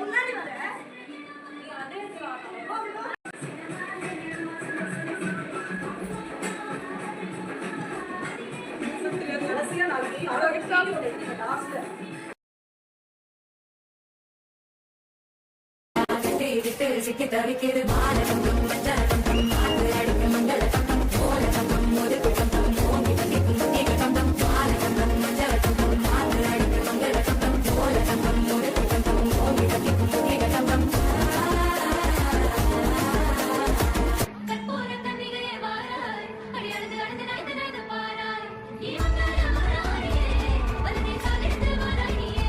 முன்னாடி வர சிக்கி தவிக்கிது பாலகம் மஞ்சளம் அடிக்க மங்களம் போலகம் முதுகு கம்பம் ஓங்கி தங்கிக்கும் கம்பம் பாலகம் மஞ்சளம் அடிக்க மங்களம் போலகம் முதுகு கம்பம் ஓங்கி தங்கிக்கும் கம்பம் கற்பூர கன்னிகையே வாராய் அடியழுது அழுது நாய்த்து நாய்த்து பாராய் நீ வந்தாய மாறாயே வலதே காலெடுத்து வாராய் நீயே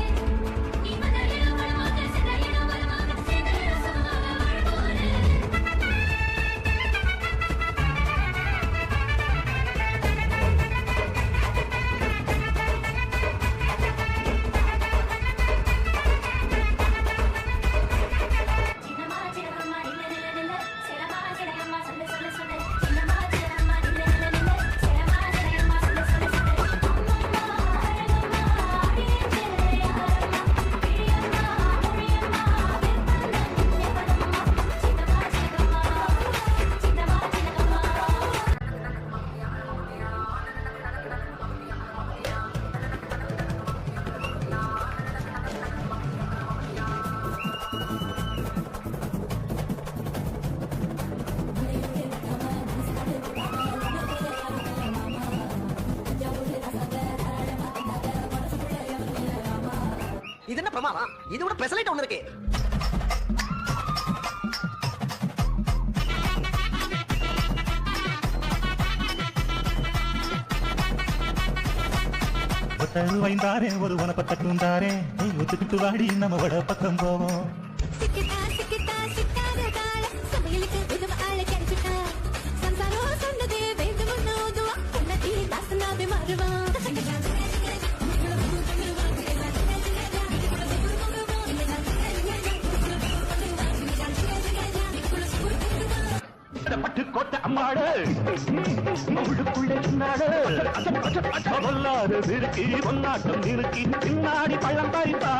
நீ மதலைய வளமாக சென்னையிட வளமாக சேதையிட சமமாக வாழ்வோரே சின்னமா சின்னம்மா நில்ல நில்ல நில்ல சிலமா சின்னம்மா சொல்ல சொல்ல சொல்ல சின்னமா சின்னம்மா நில்ல நில்ல நில்ல சிலமா சின்னம்மா சொல்ல சொல்ல சொல்ல அம்மம்மா அழகம்மா அடியே யாரம்மா பிரியம்மா மொழியம்மா வெப்பந்தம் எப்படம்மா சின்னமா சின்னம்மா சின்னமா சின்னம்மா இது என்ன பிரமாவா? இது விட பெசலைட் ஒண்ணு இருக்கு. வைந்தாரே ஒரு உனப்ப கட்டுந்தாரே நீ ஒத்துக்கிட்டு வாடி நம்ம வட பக்கம் போவோம். சிக்கிட்டா சிக்கிட்டா சிக்காத தாள சமையலுக்கு உதவ ஆள கிடைச்சிட்டா சம்சாரம் சொன்னதே வேண்டும் நோதுவா உன்னதி தாசனாவே மாறுவா பட்டு கோட்டை அம்மாடு உள்ளுக்குள்ளே சின்னாடு இருக்கு பொன்னாட்டம் இருக்கு பின்னாடி பள்ளம் பறித்தா